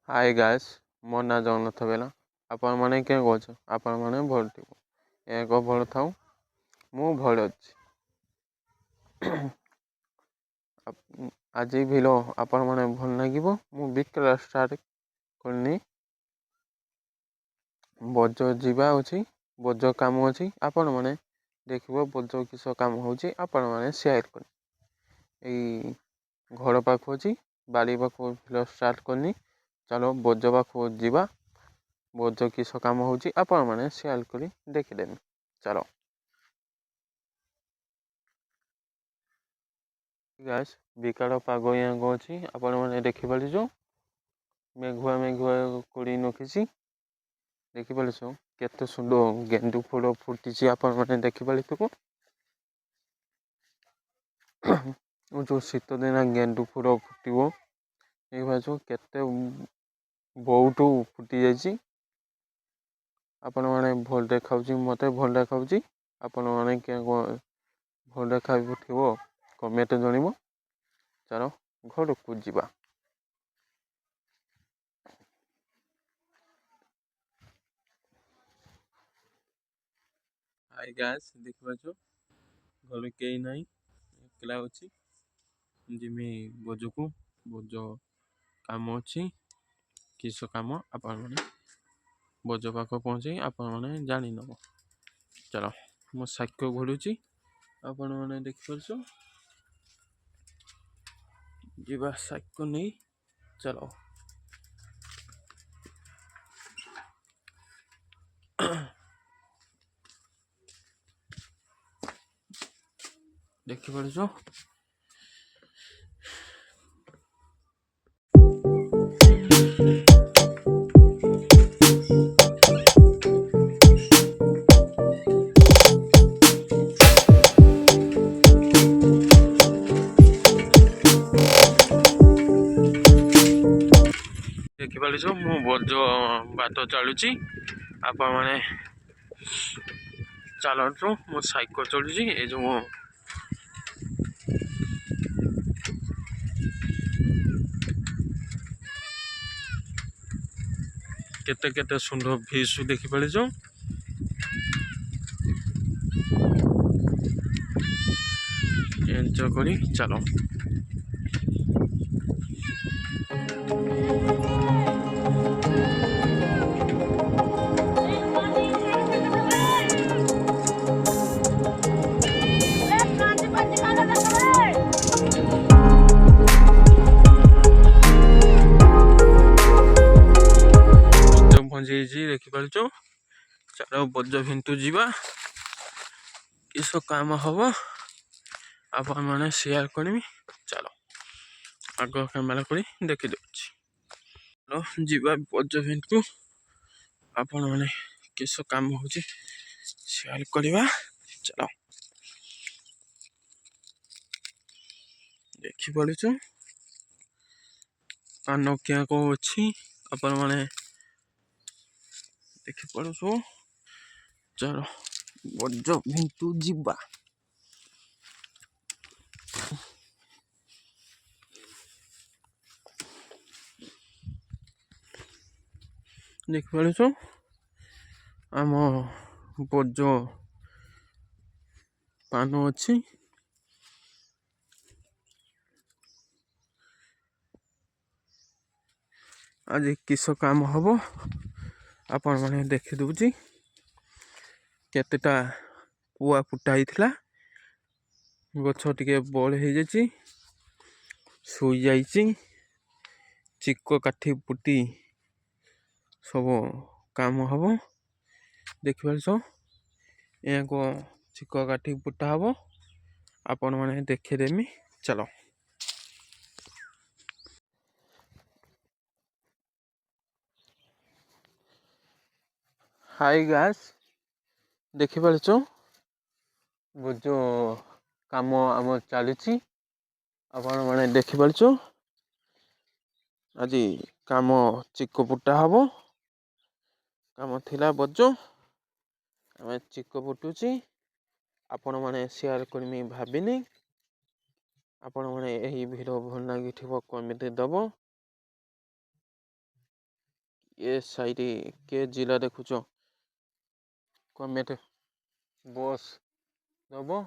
High guys, ମୋ ନାଁ ଜଗନ୍ନାଥ ବେଲା। ଆପଣମାନେ କେଁ କହୁଛ? ଆପଣମାନେ ଭଲ ଥିବ। ଏକ ଭଲ ଥାଉ, ମୁଁ ଭଲ ଅଛି। ଆଜି ଭିଡ଼ିଓ ଆପଣମାନେ ଭଲ ଲାଗିବ। ମୁଁ ବିକଲା ଷ୍ଟାର୍ଟ କରିନି। ବୋଜ ଯିବା ଅଛି, ବୋଜ କାମ ଅଛି। ଆପଣମାନେ ଦେଖିବ ବୋଜ କିସ କାମ ହେଉଛି। ଆପଣମାନେ ସେୟାର କରି ଏଇ ଘର ପାଖକୁ ଅଛି, ବାଡ଼ି ପାଖକୁ ଭିଡ଼ିଓ ଷ୍ଟାର୍ଟ କରିନି। ଚାଲ ବୋଜ ପାଖକୁ ଯିବା। ବୋଜ କିସ କାମ ହେଉଛି ଆପଣମାନେ ସେୟାର କରି ଦେଖିଦେବେ। ଚାଲ ଗାଇସ୍, ବିକାଳ ପାଗ ଯାକ ଅଛି। ଆପଣମାନେ ଦେଖିପାରୁଛ, ମେଘୁଆ ମେଘୁଆ କରି ରଖିଛି। ଦେଖିପାରୁଛ କେତେ ସୁନ୍ଦର ଗେଣ୍ଡୁ ଫୁଲ ଫୁଟିଛି। ଆପଣମାନେ ଦେଖିପାରୁଥିବ। ଯେଉଁ ଶୀତ ଦିନ ଗେଣ୍ଡୁ ଫୁଲ ଫୁଟିବ, ଦେଖିପାରୁଛ କେତେ ବହୁତ ଫୁଟି ଯାଇଛି। ଆପଣମାନେ ଭଲ ଦେଖାଉଛି, ମୋତେ ଭଲ ଦେଖାଉଛି। ଆପଣମାନେ ଭଲ ଦେଖାଥିବ କମେଣ୍ଟ ଜଣାଇବ। ଚାଲ ଘରକୁ ଯିବା। ହାଇ ଗାଇସ୍, ଦେଖିପାରୁଛ ଘରେ କେହି ନାହିଁ, ଏକଲା ଅଛି। ଯିମି ବୋଜକୁ, ବୋଜ କାମ ଅଛି। କିସ କାମ ଆପଣମାନେ ବୋଜ ପାଖ ପହଞ୍ଚି ଆପଣମାନେ ଜାଣିନେବ। ଚାଲ ମୋ ସାକ୍ଷ୍ୟ ଘୋରୁଛି, ଆପଣମାନେ ଦେଖିପାରୁଛ। ଯିବା ସାକ୍ଷ୍ୟ ନେଇ ଚାଲ। ଦେଖିପାରୁଛ ମୁଁ ବୋଜ ବାଟ ଚାଲୁଛି। ଆପଣମାନେ ଚାଲନ୍ତୁ, ମୁଁ ସାଇକେଲ ଚଳୁଛି। ଏ ଯେଉଁ କେତେ କେତେ ସୁନ୍ଦର ଭିଉ ଦେଖିପାରୁଛ। ଏନ୍ଜୟ କରି ଚାଲ। ପହଞ୍ଚିଯାଇଛି ଦେଖିପାରୁଛ। ଚାଲ ବୋଜ ଭିନ୍ତୁ ଯିବା। କିସ କାମ ହବ ଆପଣମାନେ ସେୟାର କରିବି। ଚାଲ ଆଗ କ୍ୟାମେରା କରି ଦେଖିଦେଉଛି। ଯିବା ବୋଜ ଭିନ୍ତୁ। ଆପଣମାନେ କିସ କାମ ହଉଛି ସେୟାର କରିବା। ଚାଲ ଦେଖିପାରୁଛ କାନ କିଆ କଣ ଅଛି ଆପଣମାନେ ଦେଖିପାରୁଛ। ଚାଲ ବୋଜ ଭିନ୍ତୁ ଯିବା। ଦେଖିପାରୁଛ ଆମ ବୋଜ ପାନ ଅଛି। ଆଜି କିସ କାମ ହବ ଆପଣମାନେ ଦେଖିଦଉଛି। କେତେଟା ପୁଆ ଫୁଟା ହେଇଥିଲା, ଗଛ ଟିକେ ବଳ ହେଇଯାଇଛି, ଶୋଇଯାଇଛି। ଚିକ କାଠି ପୁଟି ସବୁ କାମ ହବ। ଦେଖିପାରୁଛ ଏହାକୁ ଚିକ କାଠି ପୁଟା ହବ। ଆପଣମାନେ ଦେଖିଦେମି। ଚାଲ ହାଇ ଗାଇସ୍, ଦେଖିପାରୁଛ ବୋଜ କାମ ଆମର ଚାଲିଛି। ଆପଣମାନେ ଦେଖିପାରୁଛ ଆଜି କାମ ଚିକ ପୁଟା ହବ। କାମ ଥିଲା ବୋଜ, ଆମେ ଚିକ ପୁଟୁଛି। ଆପଣମାନେ ସେୟାର କରିମି ଭାବିନି। ଆପଣମାନେ ଏହି ଭିଡ଼ିଓ ଭଲ ଲାଗିଥିବ କମେଣ୍ଟ ଦେବ। ଏ ସାଇଡ କେ ଜିଲ୍ଲା ଦେଖୁଛ ଗଭର୍ଣ୍ଣମେଣ୍ଟ ବସ୍ ଦବ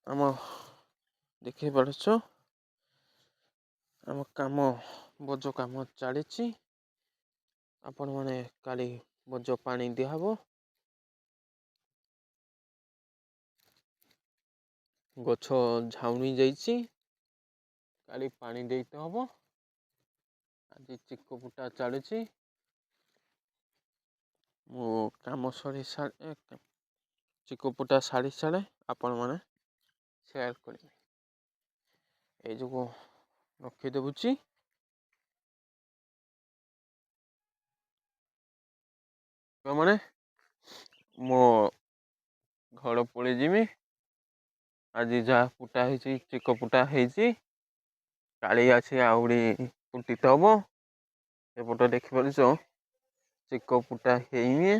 ଆମ ଦେଖେଇ ପାରୁଛ ଆମ କାମ ବୋଝ କାମ ଚାଲିଛି। ଆପଣ ମାନେ କାଲି ବୋଝ ପାଣି ଦିଆହବ। ଗଛ ଝାଉଣି ଯାଇଛି କାଲି ପାଣି ଦେଇତେ ହବ। ଆଜି ଚିକ ପୁଟା ଚାଲୁଛି। ମୁଁ କାମ ଚିକପୁଟା ସାରି ସାରେ ଆପଣ ମାନେ ସେୟାର କରିବେ। ଏଇ ଯୋଗୁ ରଖିଦେବୁଛି। ମାନେ ମୋ ଘର ପଳେଇ ଯିବି। ଆଜି ଯାହା ପୁଟା ହେଇଛି ଚିକ ପୁଟା ହେଇଛି କାଳି ଅଛି ଆହୁରି ପୁଟିତ ହବ। ଏପଟ ଦେଖିପାରୁଛ ଚିକ ପୁଟା ହେଇନି।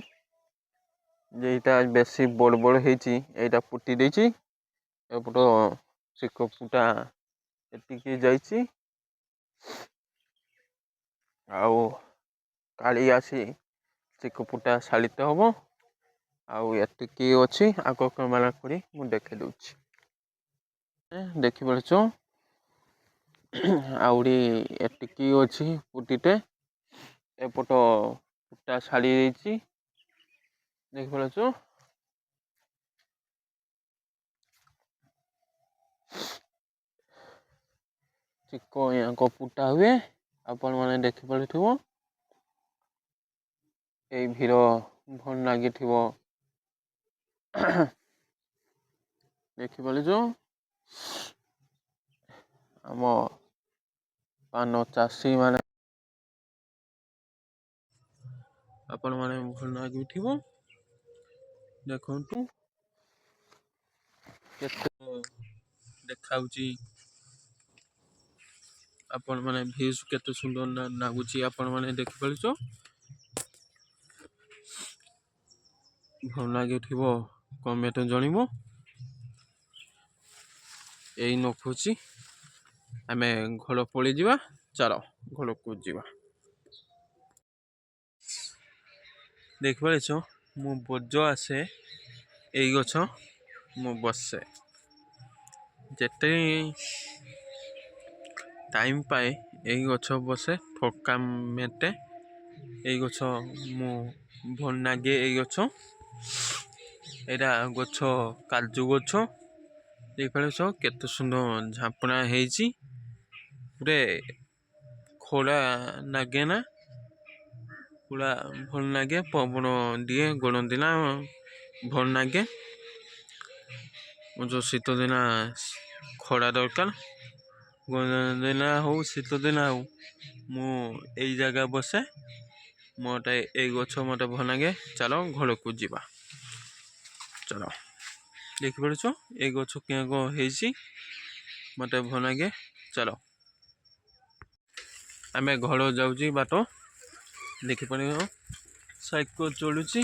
ଯେଇଟା ବେଶୀ ବଡ ବଡ ହେଇଛି ଏଇଟା ପୁଟି ଦେଇଛି। ଏପଟ ଚିକ ପୁଟା ଏତିକି ଯାଇଛି। ଆଉ କାଳି ଆସି ଚିକପୁଟା ଶାଳିତ ହବ। ଆଉ ଏତିକି ଅଛି ଆଗ କ୍ୟାମେରା କରି ମୁଁ ଦେଖେଇ ଦଉଛି। ଦେଖିପାରୁଛ ଆହୁରି ଏତିକି ଅଛି ପୁଟିଟେ। ଏପଟ ପୁଟା ଛାଡି ଦେଇଛି ଦେଖିପାରୁଛ। ଚିକ ୟାଙ୍କ ପୁଟା ହୁଏ ଆପଣ ମାନେ ଦେଖିପାରୁଥିବ। ଏଇ ଭିର ଭଲ ଲାଗିଥିବ। ଦେଖିପାରୁଛ ଆମ ପାନ ଚାଷୀ ମାନେ ଆପଣ ମାନେ ଭଲ ଲାଗୁଥିବ ଦେଖନ୍ତୁ। କେତେ ଦେଖାଉଛି ଆପଣ ମାନେ ଭିଉ କେତେ ସୁନ୍ଦର ଲାଗୁଛି ଆପଣ ମାନେ ଦେଖିପାରୁଛ। ଭଲ ଲାଗୁଥିବ କମେଣ୍ଟ ଜଣିବ। ଏଇ ନଖୁଛି ଆମେ ଘର ପଳେଇଯିବା ଚାଲ ଘରକୁ ଯିବା। ଦେଖିପାରୁଛ ମୁଁ ବୋଝ ଆସେ ଏଇ ଗଛ ମୁଁ ବସେ ଯେତେ ଟାଇମ୍ ପାଏ ଏଇ ଗଛ ବସେ ଥକା ମେଣ୍ଟେ। ଏଇ ଗଛ ମୁଁ ଭଲ ଲାଗେ ଏଇ ଗଛ। ଏଇଟା ଗଛ କାଜୁ ଗଛ। ଦେଖିପାରୁଛ କେତେ ସୁନ୍ଦର ଝାପଣା ହେଇଛି। ଗୋଟେ ଖୋଲା ନାଗେ ନା ପୁରା ଭଲ ଲାଗେ ପବନ ଦିଏ ଗରମ ଦିନ ଭଲ ଲାଗେ। ଯୋଉ ଶୀତ ଦିନ ଖରା ଦରକାର। ଗରମ ଦିନ ହଉ ଶୀତ ଦିନ ହଉ ମୁଁ ଏଇ ଜାଗା ବସେ। ମତେ ଏଇ ଗଛ ମତେ ଭଲ ଲାଗେ ଚାଲ ଘରକୁ ଯିବା। ଚାଲ ଦେଖିପାରୁଛ ଏଇ ଗଛ କିଆଁ ହେଇଛି ମତେ ଭଲ ଲାଗେ ଚାଲ। ଆମେ ଘର ଯାଉଛି ବାଟ ଦେଖିପାରିବ ସାଇକେଲ ଚଳୁଛି।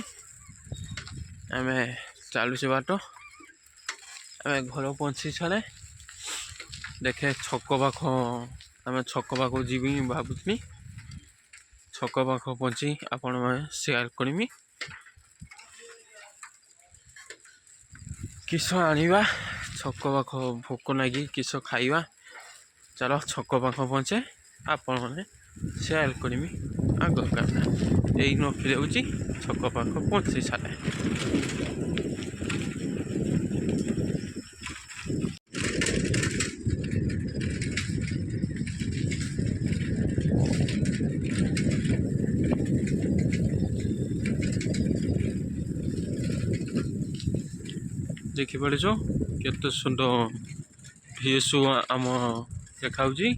ଆମେ ଚାଲୁଛି ବାଟ ଆମେ ଘର ପହଞ୍ଚି ସାରେ ଦେଖେ ଛକ ପାଖ ଆମେ ଛକ ପାଖ ଯିବି ଭାବୁଥିଲି। ଛକ ପାଖ ପହଞ୍ଚି ଆପଣ ମାନେ ସେୟାର କରିମି। କିସ ଆଣିବା ଛକ ପାଖ ଭୋକ ଲାଗି କିସ ଖାଇବା। ଚାଲ ଛକ ପାଖ ପହଞ୍ଚେ ଆପଣ ମାନେ ସେୟାର କରିମି ଆଗ ଏଇ ନଖି ଯାଉଛି ଛକ ପାଖ ପହଞ୍ଚି ସାରେ। ଦେଖିପାରୁଛ କେତେ ସୁନ୍ଦର ଭିଉ ଆମ ଦେଖାଉଛି।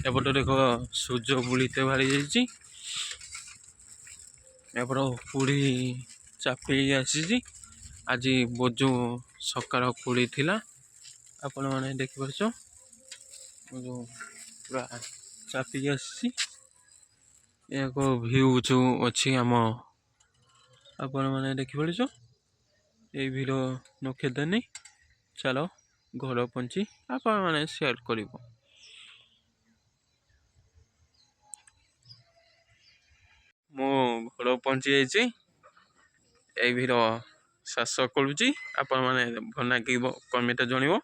ଏପଟେ ଦେଖ ସୂର୍ଯ୍ୟ ବୁଲିତେ ବାହାରି ଯାଇଛି। ଏପଟ ପୁଡ଼ି ଚାପି ଆସିଛି। ଆଜି ବୋଝ ସକାଳ ଖୋଳି ଥିଲା ଆପଣ ମାନେ ଦେଖିପାରୁଛ। ପୁରା ଚାପିକି ଆସିଛି। ଏକ ଭିଉ ଯୋଉ ଅଛି ଆମ ଆପଣ ମାନେ ଦେଖିପାରୁଛ। ଏଇ ଭିର ନଖେଦାନି ଚାଲ ଘର ପହଞ୍ଚି ଆପଣ ମାନେ ସେୟାର କରିବ। ଘରକୁ ପହଞ୍ଚି ଯାଇଛି। এই ଭିଡ଼ିଓ ଶେଷ କରୁଛି। ଆପଣମାନେ ଭଲ ଲାଗିବ କମେଣ୍ଟରେ ଜଣାଇବ।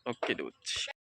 ଓକେ ଦେଉଛି।